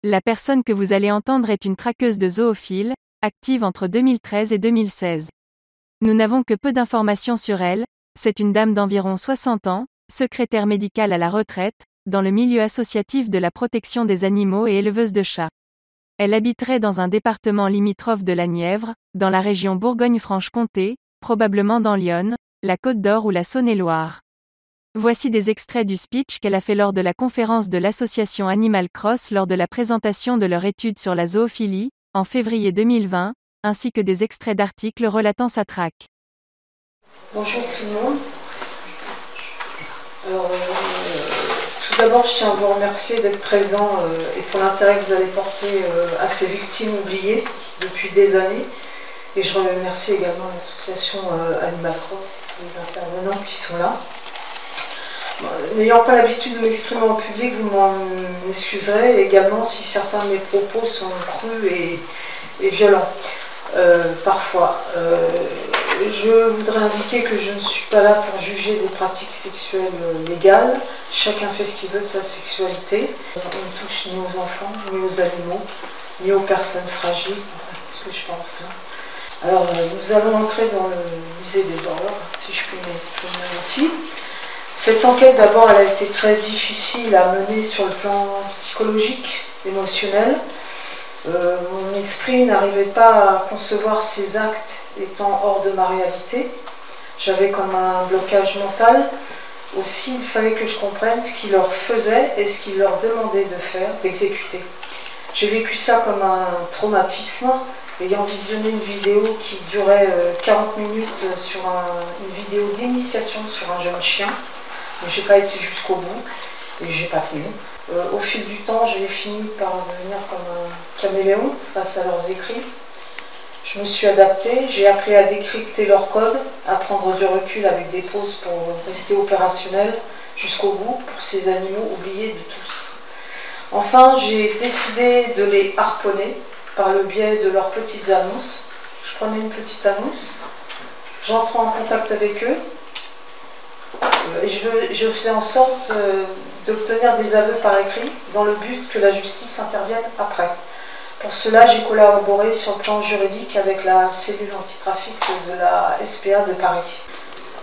La personne que vous allez entendre est une traqueuse de zoophiles, active entre 2013 et 2016. Nous n'avons que peu d'informations sur elle, c'est une dame d'environ 60 ans, secrétaire médicale à la retraite, dans le milieu associatif de la protection des animaux et éleveuse de chats. Elle habiterait dans un département limitrophe de la Nièvre, dans la région Bourgogne-Franche-Comté, probablement dans l'Yonne, la Côte-d'Or ou la Saône-et-Loire. Voici des extraits du speech qu'elle a fait lors de la conférence de l'association Animal Cross lors de la présentation de leur étude sur la zoophilie, en février 2020, ainsi que des extraits d'articles relatant sa traque. Bonjour tout le monde. Alors, tout d'abord, je tiens à vous remercier d'être présent et pour l'intérêt que vous allez porter à ces victimes oubliées depuis des années. Et je remercie également l'association Animal Cross, les intervenants qui sont là. N'ayant pas l'habitude de m'exprimer en public, vous m'en excuserez également si certains de mes propos sont crus et violents, parfois. Je voudrais indiquer que je ne suis pas là pour juger des pratiques sexuelles légales. Chacun fait ce qu'il veut de sa sexualité. On ne touche ni aux enfants, ni aux animaux, ni aux personnes fragiles. C'est ce que je pense. Alors, nous allons entrer dans le musée des horreurs, si je puis m'exprimer ainsi. Cette enquête, d'abord, elle a été très difficile à mener sur le plan psychologique, émotionnel. Mon esprit n'arrivait pas à concevoir ces actes étant hors de ma réalité. J'avais comme un blocage mental. Aussi, il fallait que je comprenne ce qu'il leur faisait et ce qu'il leur demandait de faire, d'exécuter. J'ai vécu ça comme un traumatisme, ayant visionné une vidéo qui durait 40 minutes sur une vidéo d'initiation sur un jeune chien. Mais je n'ai pas été jusqu'au bout et je n'ai pas tenu. Au fil du temps, j'ai fini par devenir comme un caméléon face à leurs écrits. Je me suis adaptée, j'ai appris à décrypter leur code, à prendre du recul avec des pauses pour rester opérationnel jusqu'au bout pour ces animaux oubliés de tous. Enfin, j'ai décidé de les harponner par le biais de leurs petites annonces. Je prenais une petite annonce, j'entrais en contact avec eux, et je faisais en sorte d'obtenir des aveux par écrit dans le but que la justice intervienne après. Pour cela, j'ai collaboré sur le plan juridique avec la cellule antitrafic de la SPA de Paris.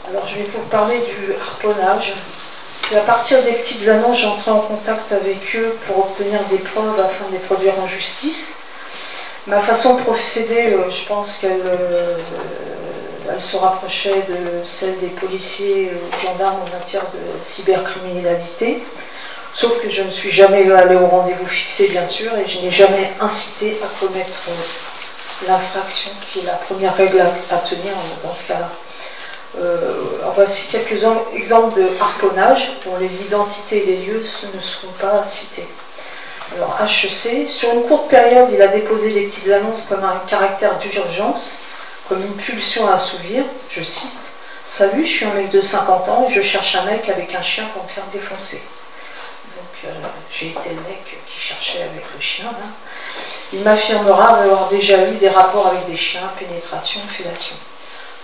Alors je vais vous parler du harponnage. C'est à partir des petites annonces, j'entrais en contact avec eux pour obtenir des preuves afin de les produire en justice. Ma façon de procéder, je pense qu'elle se rapprochait de celle des policiers ou gendarmes en matière de cybercriminalité. Sauf que je ne suis jamais allée au rendez-vous fixé, bien sûr, et je n'ai jamais incité à commettre l'infraction, qui est la première règle à tenir dans ce cas-là. Voici quelques exemples de harponnage dont les identités et les lieux ne seront pas cités. Alors, HEC, sur une courte période, il a déposé des petites annonces comme un caractère d'urgence, comme une pulsion à assouvir, je cite « Salut, je suis un mec de 50 ans et je cherche un mec avec un chien pour me faire défoncer. » Donc, j'ai été le mec qui cherchait avec le chien. Là. Il m'affirmera avoir déjà eu des rapports avec des chiens, pénétration, fellation.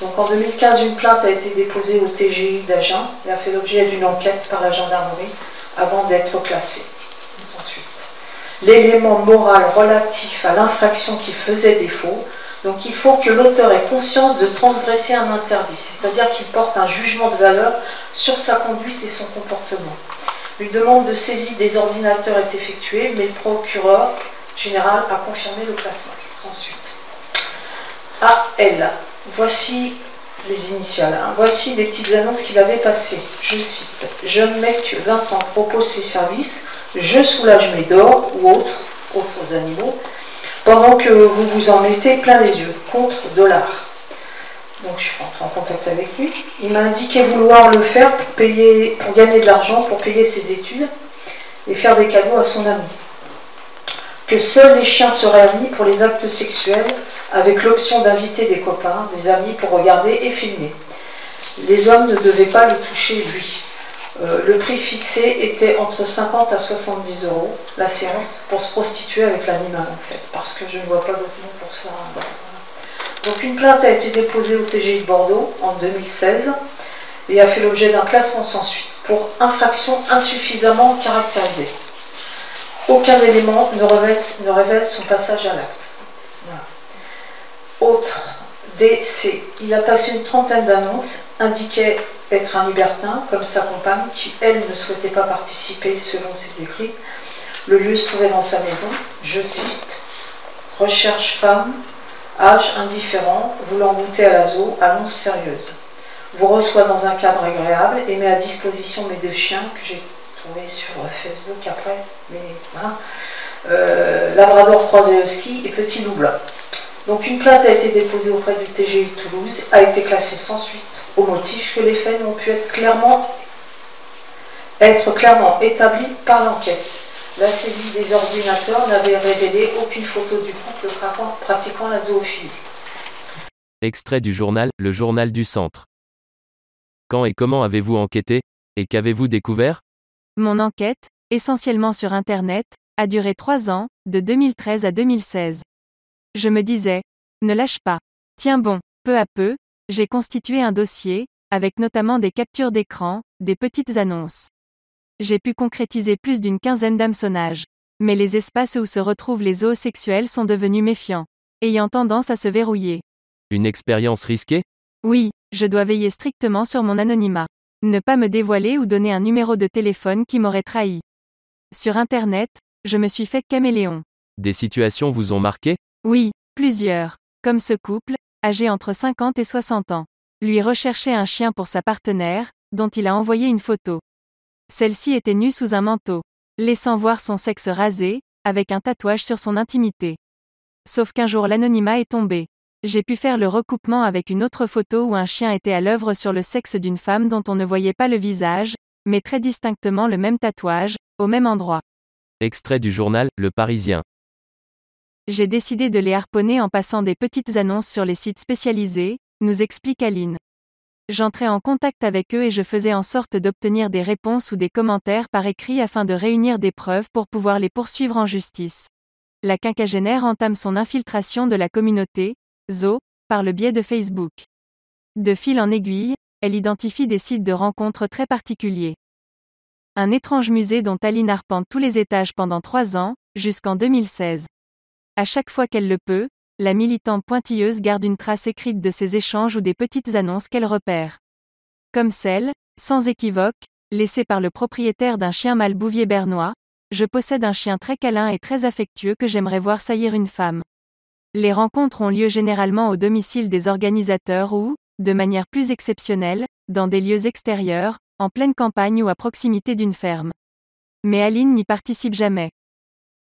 Donc, en 2015, une plainte a été déposée au TGI d'Agen et a fait l'objet d'une enquête par la gendarmerie avant d'être classée. Sans suite. L'élément moral relatif à l'infraction qui faisait défaut. Donc il faut que l'auteur ait conscience de transgresser un interdit, c'est-à-dire qu'il porte un jugement de valeur sur sa conduite et son comportement. Une demande de saisie des ordinateurs est effectuée, mais le procureur général a confirmé le classement. Sans suite. AL. Voici les initiales. Voici les petites annonces qu'il avait passées. Je cite. Jeune mec, 20 ans, propose ses services. Je soulage mes dors ou autres animaux. Pendant que vous vous en mettez plein les yeux, contre $. Donc je suis entrée en contact avec lui. Il m'a indiqué vouloir le faire pour gagner de l'argent, pour payer ses études et faire des cadeaux à son ami. Que seuls les chiens seraient admis pour les actes sexuels, avec l'option d'inviter des copains, des amis pour regarder et filmer. Les hommes ne devaient pas le toucher lui. Le prix fixé était entre 50 à 70 € la séance pour se prostituer avec l'animal en fait, parce que je ne vois pas d'autre nom pour ça. Donc une plainte a été déposée au TGI de Bordeaux en 2016 et a fait l'objet d'un classement sans suite pour infraction insuffisamment caractérisée. Aucun élément ne révèle son passage à l'acte. Voilà. Autre DC. Il a passé une trentaine d'annonces, indiquait être un libertin, comme sa compagne, qui, elle, ne souhaitait pas participer selon ses écrits. Le lieu se trouvait dans sa maison. Je cite, recherche femme, âge indifférent, voulant goûter à l'azo, annonce sérieuse. Vous reçoit dans un cadre agréable et met à disposition mes 2 chiens que j'ai trouvés sur Facebook après, mais voilà. Labrador croisé husky et petit loup blanc. Donc une plainte a été déposée auprès du TGI de Toulouse, a été classée sans suite au motif que les faits n'ont pu être clairement établis par l'enquête. La saisie des ordinateurs n'avait révélé aucune photo du couple pratiquant la zoophilie. Extrait du journal, le journal du centre. Quand et comment avez-vous enquêté, et qu'avez-vous découvert? Mon enquête, essentiellement sur Internet, a duré 3 ans, de 2013 à 2016. Je me disais, ne lâche pas. Tiens bon, peu à peu, j'ai constitué un dossier, avec notamment des captures d'écran, des petites annonces. J'ai pu concrétiser plus d'une quinzaine d'hameçonnages. Mais les espaces où se retrouvent les zoosexuels sont devenus méfiants, ayant tendance à se verrouiller. Une expérience risquée? Oui, je dois veiller strictement sur mon anonymat. Ne pas me dévoiler ou donner un numéro de téléphone qui m'aurait trahi. Sur Internet, je me suis fait caméléon. Des situations vous ont marqué? Oui, plusieurs. Comme ce couple, âgé entre 50 et 60 ans. Lui recherchait un chien pour sa partenaire, dont il a envoyé une photo. Celle-ci était nue sous un manteau, laissant voir son sexe rasé, avec un tatouage sur son intimité. Sauf qu'un jour l'anonymat est tombé. J'ai pu faire le recoupement avec une autre photo où un chien était à l'œuvre sur le sexe d'une femme dont on ne voyait pas le visage, mais très distinctement le même tatouage, au même endroit. Extrait du journal, Le Parisien. J'ai décidé de les harponner en passant des petites annonces sur les sites spécialisés, nous explique Aline. J'entrais en contact avec eux et je faisais en sorte d'obtenir des réponses ou des commentaires par écrit afin de réunir des preuves pour pouvoir les poursuivre en justice. La quinquagénaire entame son infiltration de la communauté, zoo, par le biais de Facebook. De fil en aiguille, elle identifie des sites de rencontres très particuliers. Un étrange musée dont Aline arpente tous les étages pendant 3 ans, jusqu'en 2016. À chaque fois qu'elle le peut, la militante pointilleuse garde une trace écrite de ces échanges ou des petites annonces qu'elle repère. Comme celle, sans équivoque, laissée par le propriétaire d'un chien mâle bouvier bernois, je possède un chien très câlin et très affectueux que j'aimerais voir saillir une femme. Les rencontres ont lieu généralement au domicile des organisateurs ou, de manière plus exceptionnelle, dans des lieux extérieurs, en pleine campagne ou à proximité d'une ferme. Mais Aline n'y participe jamais.